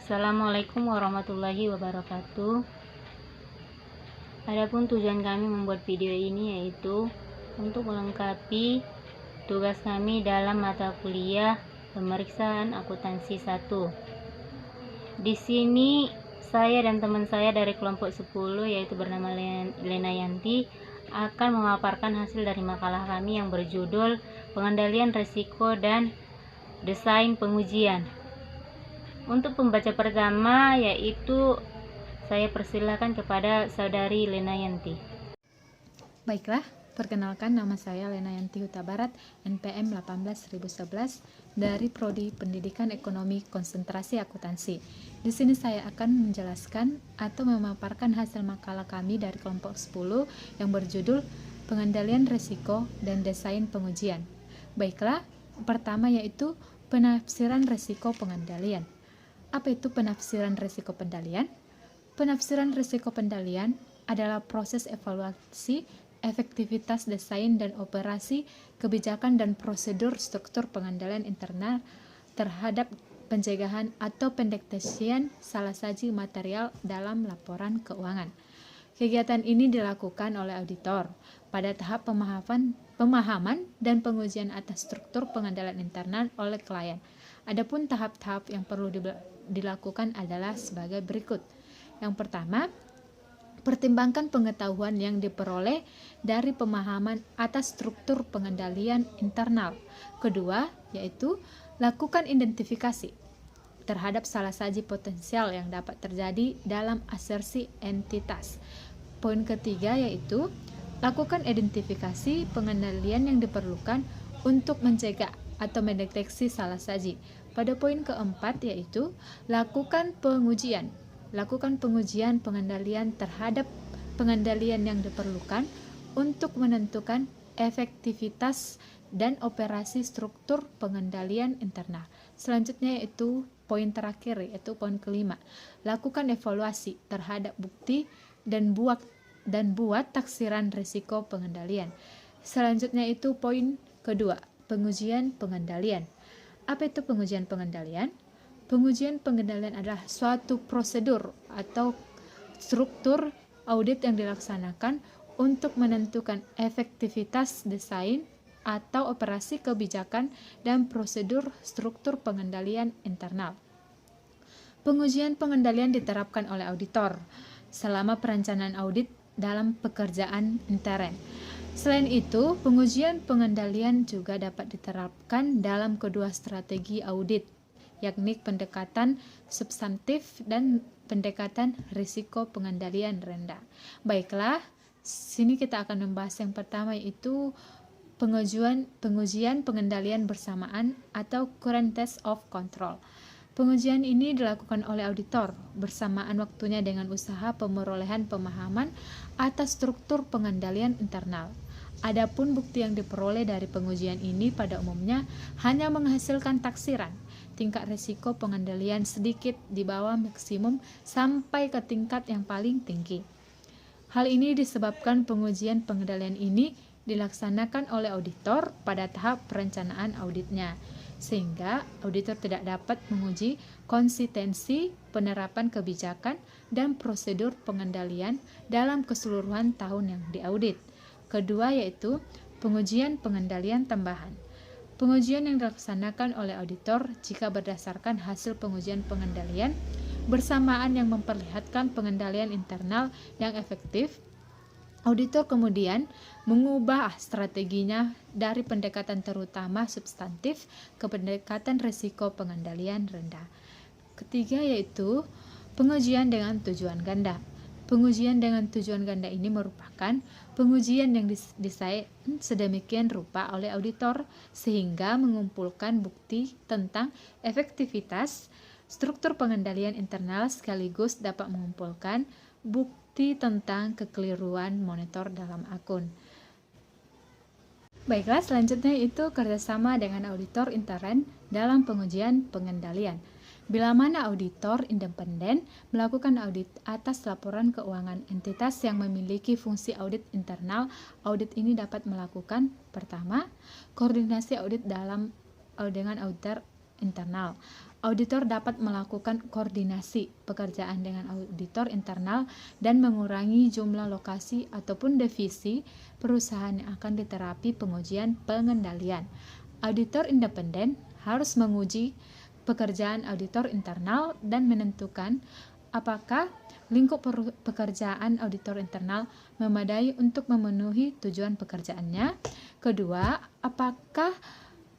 Assalamualaikum warahmatullahi wabarakatuh. Adapun tujuan kami membuat video ini yaitu untuk melengkapi tugas kami dalam mata kuliah pemeriksaan akuntansi 1. Di sini saya dan teman saya dari kelompok 10 yaitu bernama Lena Yanti akan memaparkan hasil dari makalah kami yang berjudul Pengendalian Risiko dan Desain Pengujian. Untuk pembaca pertama yaitu saya persilakan kepada saudari Lena Yanti. Baiklah, perkenalkan nama saya Lena Yanti Huta Barat, NPM 18011 dari Prodi Pendidikan Ekonomi Konsentrasi Akuntansi. Di sini saya akan menjelaskan atau memaparkan hasil makalah kami dari kelompok 10 yang berjudul Pengendalian Risiko dan Desain Pengujian. Baiklah, pertama yaitu penafsiran risiko pengendalian. Apa itu penafsiran risiko pengendalian? Penafsiran risiko pengendalian adalah proses evaluasi efektivitas desain dan operasi kebijakan dan prosedur struktur pengendalian internal terhadap pencegahan atau pendeteksian salah saji material dalam laporan keuangan. Kegiatan ini dilakukan oleh auditor pada tahap pemahaman dan pengujian atas struktur pengendalian internal oleh klien. Adapun tahap-tahap yang perlu dilakukan adalah sebagai berikut. Yang pertama, pertimbangkan pengetahuan yang diperoleh dari pemahaman atas struktur pengendalian internal. Kedua, yaitu lakukan identifikasi terhadap salah saji potensial yang dapat terjadi dalam asersi entitas. Poin ketiga yaitu lakukan identifikasi pengendalian yang diperlukan untuk mencegah atau mendeteksi salah saji. Pada poin keempat yaitu lakukan pengujian pengendalian terhadap pengendalian yang diperlukan untuk menentukan efektivitas dan operasi struktur pengendalian internal. Selanjutnya yaitu poin terakhir yaitu poin kelima. Lakukan evaluasi terhadap bukti dan buat taksiran risiko pengendalian. Selanjutnya itu poin kedua, pengujian pengendalian. Apa itu pengujian pengendalian? Pengujian pengendalian adalah suatu prosedur atau struktur audit yang dilaksanakan untuk menentukan efektivitas desain atau operasi kebijakan dan prosedur struktur pengendalian internal. Pengujian pengendalian diterapkan oleh auditor selama perencanaan audit dalam pekerjaan intern. Selain itu, pengujian pengendalian juga dapat diterapkan dalam kedua strategi audit, yakni pendekatan substantif dan pendekatan risiko pengendalian rendah. Baiklah, sini kita akan membahas yang pertama yaitu pengujian pengendalian bersamaan atau current test of control. Pengujian ini dilakukan oleh auditor bersamaan waktunya dengan usaha pemerolehan pemahaman atas struktur pengendalian internal. Adapun bukti yang diperoleh dari pengujian ini pada umumnya hanya menghasilkan taksiran tingkat risiko pengendalian sedikit di bawah maksimum sampai ke tingkat yang paling tinggi. Hal ini disebabkan pengujian pengendalian ini dilaksanakan oleh auditor pada tahap perencanaan auditnya, sehingga auditor tidak dapat menguji konsistensi penerapan kebijakan dan prosedur pengendalian dalam keseluruhan tahun yang diaudit. Kedua yaitu pengujian pengendalian tambahan. Pengujian yang dilaksanakan oleh auditor jika berdasarkan hasil pengujian pengendalian bersamaan yang memperlihatkan pengendalian internal yang efektif, auditor kemudian mengubah strateginya dari pendekatan terutama substantif ke pendekatan risiko pengendalian rendah. Ketiga yaitu pengujian dengan tujuan ganda. Pengujian dengan tujuan ganda ini merupakan pengujian yang didesain sedemikian rupa oleh auditor sehingga mengumpulkan bukti tentang efektivitas struktur pengendalian internal sekaligus dapat mengumpulkan bukti tentang kekeliruan monitor dalam akun. Baiklah, selanjutnya itu kerjasama dengan auditor intern dalam pengujian pengendalian. Bila mana auditor independen melakukan audit atas laporan keuangan entitas yang memiliki fungsi audit internal, audit ini dapat melakukan pertama, koordinasi audit dengan auditor internal. auditor dapat melakukan koordinasi pekerjaan dengan auditor internal dan mengurangi jumlah lokasi ataupun divisi perusahaan yang akan diterapi pengujian pengendalian. Auditor independen harus menguji pekerjaan auditor internal dan menentukan apakah lingkup pekerjaan auditor internal memadai untuk memenuhi tujuan pekerjaannya. Kedua, apakah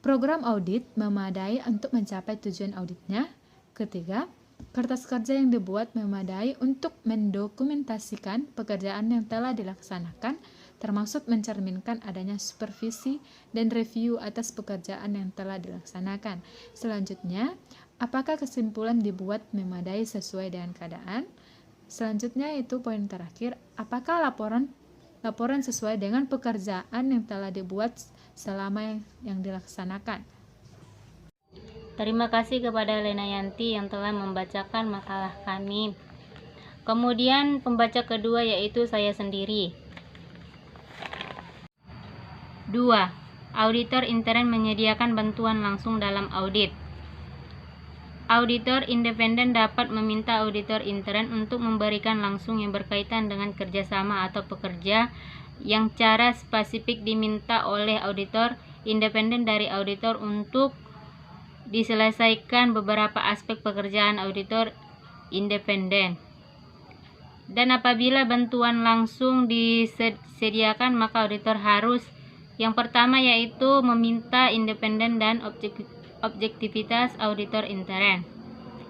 program audit memadai untuk mencapai tujuan auditnya. Ketiga, kertas kerja yang dibuat memadai untuk mendokumentasikan pekerjaan yang telah dilaksanakan, termasuk mencerminkan adanya supervisi dan review atas pekerjaan yang telah dilaksanakan. Selanjutnya, apakah kesimpulan dibuat memadai sesuai dengan keadaan? Selanjutnya itu poin terakhir, apakah laporan sesuai dengan pekerjaan yang telah dibuat selama yang dilaksanakan. Terima kasih kepada Lena Yanti yang telah membacakan makalah kami. Kemudian pembaca kedua yaitu saya sendiri. 2. Auditor intern menyediakan bantuan langsung dalam audit. Auditor independen dapat meminta auditor intern untuk memberikan langsung yang berkaitan dengan kerjasama atau pekerja yang cara spesifik diminta oleh auditor independen dari auditor untuk diselesaikan beberapa aspek pekerjaan auditor independen. Dan apabila bantuan langsung disediakan, maka auditor harus yang pertama yaitu meminta independen dan objektivitas auditor intern.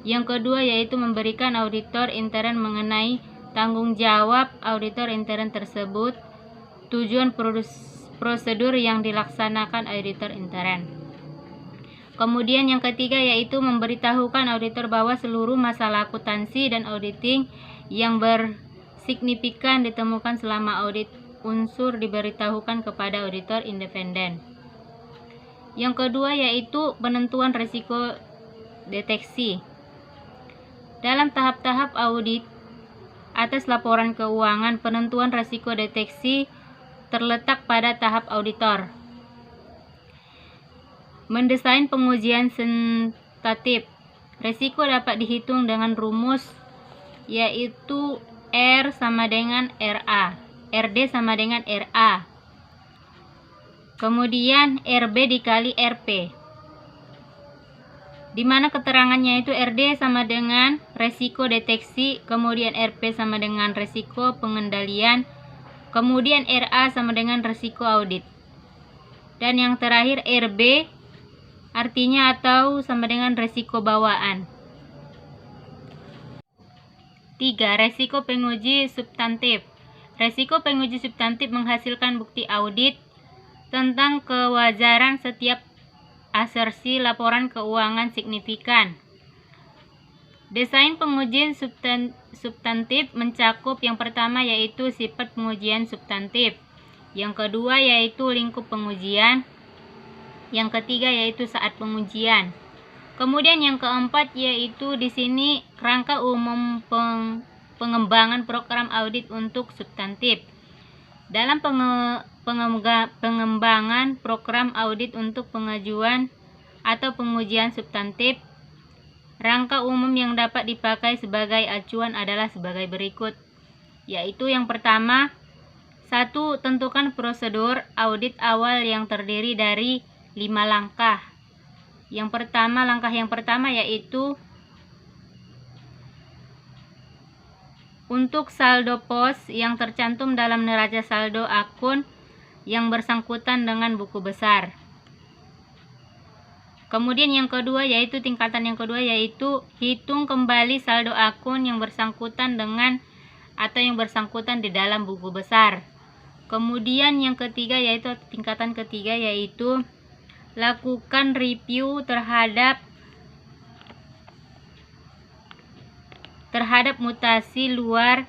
Yang kedua yaitu memberikan auditor intern mengenai tanggung jawab auditor intern tersebut, tujuan prosedur yang dilaksanakan auditor intern. Kemudian yang ketiga yaitu memberitahukan auditor bahwa seluruh masalah akuntansi dan auditing yang bersignifikan ditemukan selama audit unsur diberitahukan kepada auditor independen. Yang kedua yaitu penentuan risiko deteksi. Dalam tahap-tahap audit atas laporan keuangan, penentuan risiko deteksi terletak pada tahap auditor. Mendesain pengujian sentatif. Risiko dapat dihitung dengan rumus yaitu R sama dengan RA, RD sama dengan RA. Kemudian RB dikali RP, di mana keterangannya itu RD sama dengan resiko deteksi, kemudian RP sama dengan resiko pengendalian, kemudian RA sama dengan resiko audit, dan yang terakhir RB artinya atau sama dengan resiko bawaan. 3. Resiko penguji substantif. Resiko penguji substantif menghasilkan bukti audit tentang kewajaran setiap asersi laporan keuangan signifikan. Desain pengujian substantif mencakup yang pertama yaitu sifat pengujian substantif, yang kedua yaitu lingkup pengujian, yang ketiga yaitu saat pengujian. Kemudian yang keempat yaitu di sini kerangka umum pengembangan program audit untuk substantif. Dalam pengembangan program audit untuk pengajuan atau pengujian substantif, rangka umum yang dapat dipakai sebagai acuan adalah sebagai berikut, yaitu yang pertama, 1. Tentukan prosedur audit awal yang terdiri dari 5 langkah. Langkah yang pertama yaitu untuk saldo pos yang tercantum dalam neraca saldo akun yang bersangkutan dengan buku besar. Kemudian yang kedua yaitu tingkatan yang kedua yaitu hitung kembali saldo akun yang bersangkutan dengan atau yang bersangkutan di dalam buku besar. Kemudian yang ketiga yaitu tingkatan ketiga yaitu lakukan review terhadap mutasi luar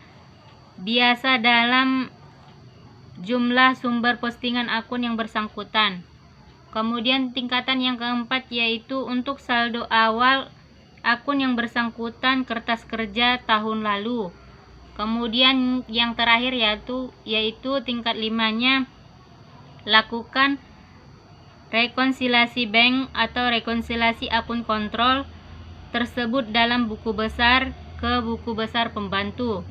biasa dalam jumlah sumber postingan akun yang bersangkutan. Kemudian tingkatan yang keempat yaitu untuk saldo awal akun yang bersangkutan kertas kerja tahun lalu. Kemudian yang terakhir yaitu tingkat 5-nya lakukan rekonsiliasi bank atau rekonsiliasi akun kontrol tersebut dalam buku besar ke buku besar pembantu.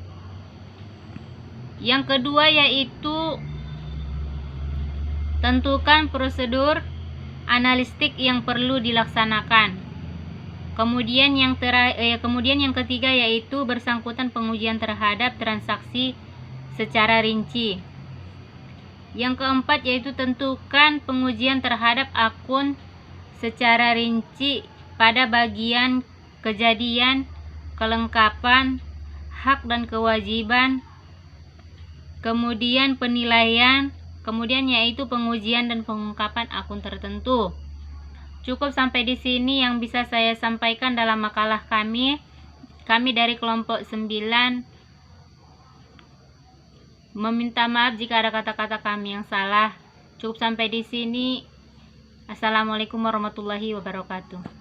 Yang kedua yaitu tentukan prosedur analistik yang perlu dilaksanakan. Kemudian yang ketiga yaitu bersangkutan pengujian terhadap transaksi secara rinci. Yang keempat yaitu tentukan pengujian terhadap akun secara rinci pada bagian kejadian, kelengkapan, hak dan kewajiban, kemudian penilaian, kemudian yaitu pengujian dan pengungkapan akun tertentu. Cukup sampai di sini yang bisa saya sampaikan dalam makalah kami. Kami dari kelompok 9 meminta maaf jika ada kata-kata kami yang salah. Cukup sampai di sini. Assalamualaikum warahmatullahi wabarakatuh.